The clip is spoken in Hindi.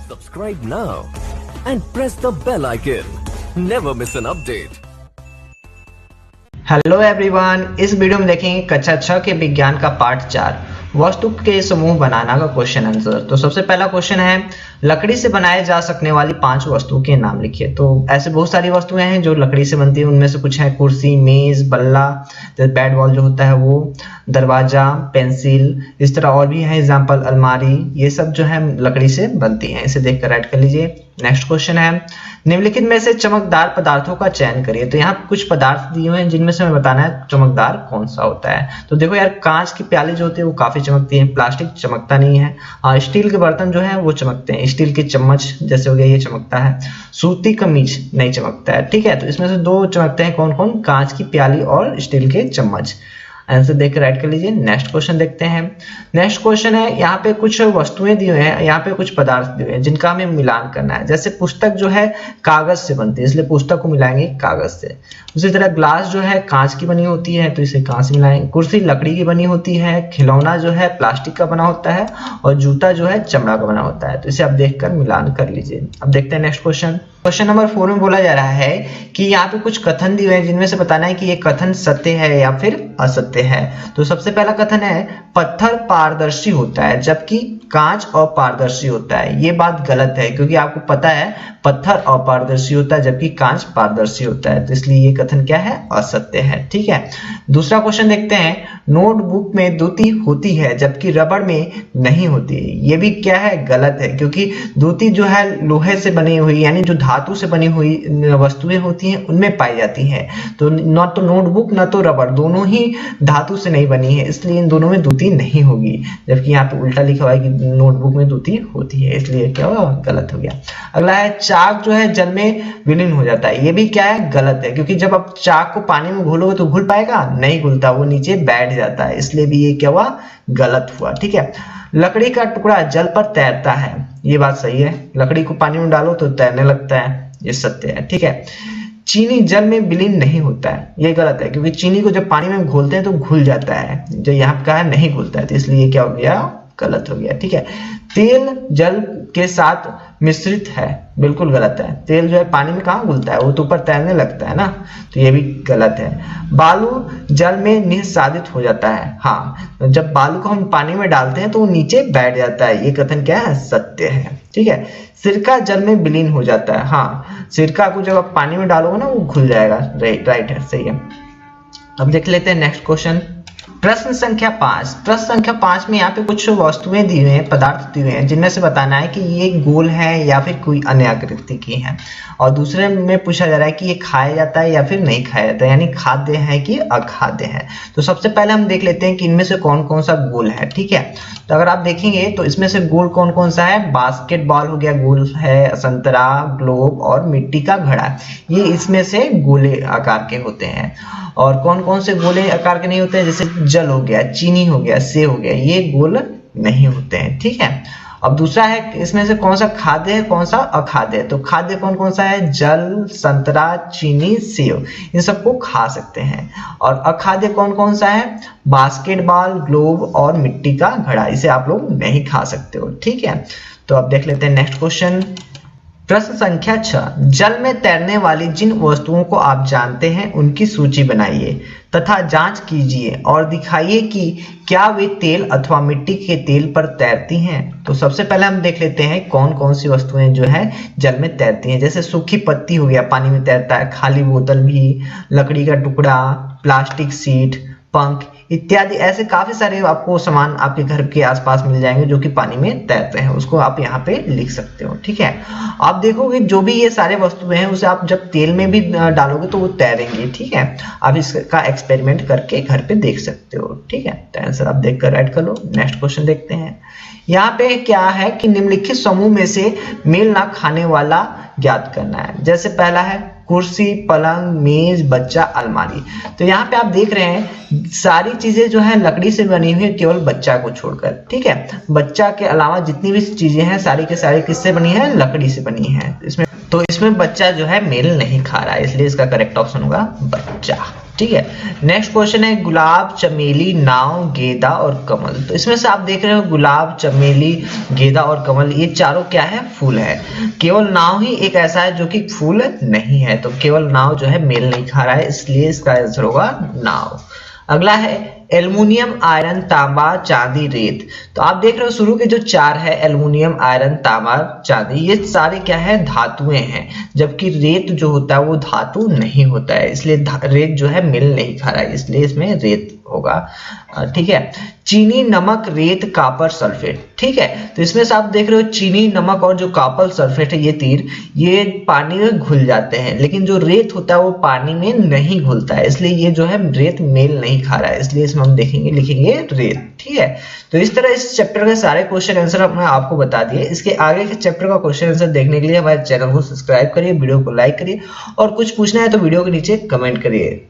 Subscribe now and press the bell icon. Never miss an update. Hello everyone, इस वीडियो में देखेंगे कक्षा 6 के विज्ञान का पार्ट 4 वस्तु के समूह बनाना का क्वेश्चन आंसर। तो सबसे पहला क्वेश्चन है, लकड़ी से बनाए जा सकने वाली 5 वस्तुओं के नाम लिखिए। तो ऐसे बहुत सारी वस्तुएं हैं जो लकड़ी से बनती है, उनमें से कुछ है कुर्सी, मेज, बल्ला, बैट बॉल जो होता है वो, दरवाजा, पेंसिल, इस तरह और भी है एग्जाम्पल अलमारी, ये सब जो है लकड़ी से बनती हैं। इसे देखकर राइट कर लीजिए। नेक्स्ट क्वेश्चन है, निम्नलिखित में से चमकदार पदार्थों का चयन करिए। तो यहाँ कुछ पदार्थ दिए हुए हैं जिनमें से हमें बताना है चमकदार कौन सा होता है। तो देखो यार, कांच की प्याली जो होती है वो काफी चमकती है, प्लास्टिक चमकता नहीं है। हाँ, स्टील के बर्तन जो है वो चमकते हैं, स्टील के चम्मच जैसे हो गया ये चमकता है। सूती कमीज नहीं चमकता है, ठीक है। तो इसमें से 2 चमकते हैं, कौन कौन? कांच की प्याली और स्टील के चम्मच। आंसर देख राइट कर लीजिए। नेक्स्ट क्वेश्चन देखते हैं। नेक्स्ट क्वेश्चन है, यहाँ पे कुछ वस्तुएं दी हुई हैं, यहाँ पे कुछ पदार्थ दिए हुए हैं जिनका हमें मिलान करना है। जैसे पुस्तक जो है कागज से बनती है, इसलिए पुस्तक को मिलाएंगे कागज से। उसी तरह ग्लास जो है कांच की बनी होती है, तो इसे कांच से मिलाएंगे। कुर्सी लकड़ी की बनी होती है, खिलौना जो है प्लास्टिक का बना होता है, और जूता जो है चमड़ा का बना होता है। तो इसे आप देखकर मिलान कर लीजिए। अब देखते हैं नेक्स्ट क्वेश्चन। क्वेश्चन नंबर 4 में बोला जा रहा है कि यहाँ पे कुछ कथन दिए हुए हैं जिनमें से बताना है कि ये कथन सत्य है या फिर असत्य है। तो सबसे पहला कथन है, पत्थर पारदर्शी होता है जबकि कांच अपारदर्शी होता है। ये बात गलत है, क्योंकि आपको पता है पत्थर अपारदर्शी होता है जबकि कांच पारदर्शी होता है। तो इसलिए ये कथन क्या है? असत्य है, ठीक है। दूसरा क्वेश्चन देखते हैं, नोटबुक में दूती होती है जबकि रबड़ में नहीं होती है। ये भी क्या है? गलत है, क्योंकि दूती जो है लोहे से बनी हुई यानी जो धातु से बनी हुई वस्तुएं होती हैं उनमें पाई जाती हैं। तो न तो नोटबुक न तो रबड़, दोनों ही धातु से नहीं बनी है, इसलिए इन दोनों में दूती नहीं होगी। जबकि यहाँ पे उल्टा लिखा हुआ है कि नोटबुक में दूती होती है, इसलिए क्या हुआ? गलत हो गया। अगला है, चाक जो है जल में विलीन हो जाता है। ये भी क्या है? गलत है, क्योंकि जब आप चाक को पानी में घोलोगे तो घुल पाएगा? नहीं घुलता, वो नीचे बैठ जाता है, इसलिए भी ये क्या हुआ? गलत हुआ, ठीक है। लकड़ी का टुकड़ा जल पर तैरता है, ये बात सही है। लकड़ी को पानी में डालो तो तैरने लगता है, ये सत्य है, ठीक है। चीनी जल में विलीन नहीं होता है, ये गलत है, क्योंकि चीनी को जब पानी में घोलते हैं तो घुल जाता है, जो यहाँ पे कहा है नहीं घुलता है, तो इसलिए क्या हो गया? गलत हो गया, ठीक है। तेल जल के साथ मिश्रित है, बिल्कुल गलत है। तेल जो है पानी में कहाँ घुलता है? वो तो ऊपर तैरने लगता है ना, तो ये भी गलत है। बालू जल में निःसादित हो जाता है। हाँ, जब बालू को हम पानी में डालते हैं तो वो नीचे बैठ जाता है, ये कथन क्या है? सत्य है, ठीक है। सिरका जल में विलीन हो जाता है। हाँ, सिरका को जब आप पानी में डालोगे ना वो घुल जाएगा, राइट है, सही है। अब देख लेते हैं नेक्स्ट क्वेश्चन। प्रश्न संख्या 5। प्रश्न संख्या 5 में यहाँ पे कुछ वस्तुएं दी हुई हैं, पदार्थ दिए हुए हैं, जिनमें से बताना है कि ये गोल है या फिर कोई अन्य आकृति की है। और दूसरे में पूछा जा रहा है कि ये खाया जाता है या फिर नहीं खाया जाता है, यानी खाद्य है कि अखाद्य है। तो सबसे पहले हम देख लेते हैं कि इनमें से कौन कौन सा गोल है, ठीक है। तो अगर आप देखेंगे तो इसमें से गोल कौन कौन सा है? बास्केटबॉल हो गया, गोल है, संतरा, ग्लोब और मिट्टी का घड़ा, ये इसमें से गोले आकार के होते हैं। और कौन कौन से गोले आकार के नहीं होते हैं? जैसे जल हो गया, चीनी हो गया, सेब हो गया, ये गोल नहीं होते हैं, ठीक है। अब दूसरा है, इसमें से कौन सा खाद्य है, कौन सा अखाद्य है? तो खाद्य कौन कौन सा है? जल, संतरा, चीनी, सेब, इन सबको खा सकते हैं। और अखाद्य कौन कौन सा है? बास्केटबॉल, ग्लोब और मिट्टी का घड़ा, इसे आप लोग नहीं खा सकते हो, ठीक है। तो अब देख लेते हैं नेक्स्ट क्वेश्चन। प्रश्न संख्या 6। जल में तैरने वाली जिन वस्तुओं को आप जानते हैं उनकी सूची बनाइए तथा जांच कीजिए और दिखाइए कि क्या वे तेल अथवा मिट्टी के तेल पर तैरती हैं। तो सबसे पहले हम देख लेते हैं कौन कौन सी वस्तुएं जो है जल में तैरती हैं। जैसे सूखी पत्ती हो गया, पानी में तैरता है, खाली बोतल भी, लकड़ी का टुकड़ा, प्लास्टिक शीट, पंख इत्यादि। ऐसे काफी सारे आपको सामान आपके घर के आसपास मिल जाएंगे जो कि पानी में तैरते हैं, उसको आप यहाँ पे लिख सकते हो, ठीक है। आप देखोगे जो भी ये सारे वस्तुएं हैं उसे आप जब तेल में भी डालोगे तो वो तैरेंगे, ठीक है। आप इसका एक्सपेरिमेंट करके घर पे देख सकते हो, ठीक है। तो आंसर आप देखकर राइट कर लो। नेक्स्ट क्वेश्चन देखते हैं। यहाँ पे क्या है कि निम्नलिखित समूह में से मेल ना खाने वाला ज्ञात करना है। जैसे पहला है कुर्सी, पलंग, मेज, बच्चा, अलमारी। तो यहाँ पे आप देख रहे हैं सारी चीजें जो है लकड़ी से बनी हुई है, केवल बच्चा को छोड़कर, ठीक है। बच्चा के अलावा जितनी भी चीजें हैं सारी के सारी किससे बनी है? लकड़ी से बनी है। इसमें बच्चा जो है मेल नहीं खा रहा है, इसलिए इसका करेक्ट ऑप्शन होगा बच्चा। ठीक है। नेक्स्ट क्वेश्चन है गुलाब, चमेली, नाव, गेंदा और कमल। तो इसमें से आप देख रहे हो गुलाब, चमेली, गेंदा और कमल ये चारों क्या है, फूल है। केवल नाव ही एक ऐसा है जो कि फूल नहीं है, तो केवल नाव जो है मेल नहीं खा रहा है, इसलिए इसका आंसर होगा नाव। अगला है एल्युमिनियम, आयरन, तांबा, चांदी, रेत। तो आप देख रहे हो शुरू के जो चार है एल्युमिनियम, आयरन, तांबा, चांदी, ये सारे क्या है, धातुएं हैं, जबकि रेत जो होता है वो धातु नहीं होता है, इसलिए रेत जो है मिल नहीं खा रहा है, इसलिए इसमें रेत होगा। ठीक है। चीनी, नमक, रेत, कापर, सल्फेट। ठीक है। तो इसमें से आप देख रहे हो चीनी, नमक और जो कापर सल्फेट है ये तीर ये पानी में घुल जाते हैं, लेकिन जो रेत होता है वो पानी में नहीं घुलता है, इसलिए ये जो है रेत मेल नहीं खा रहा है, इसलिए इसमें हम देखेंगे लिखेंगे रेत। ठीक है। तो इस तरह इस चैप्टर के सारे क्वेश्चन आंसर हमने आपको बता दिए। इसके आगे के चैप्टर का क्वेश्चन आंसर देखने के लिए हमारे चैनल को सब्सक्राइब करिए, वीडियो को लाइक करिए और कुछ पूछना है तो वीडियो के नीचे कमेंट करिए।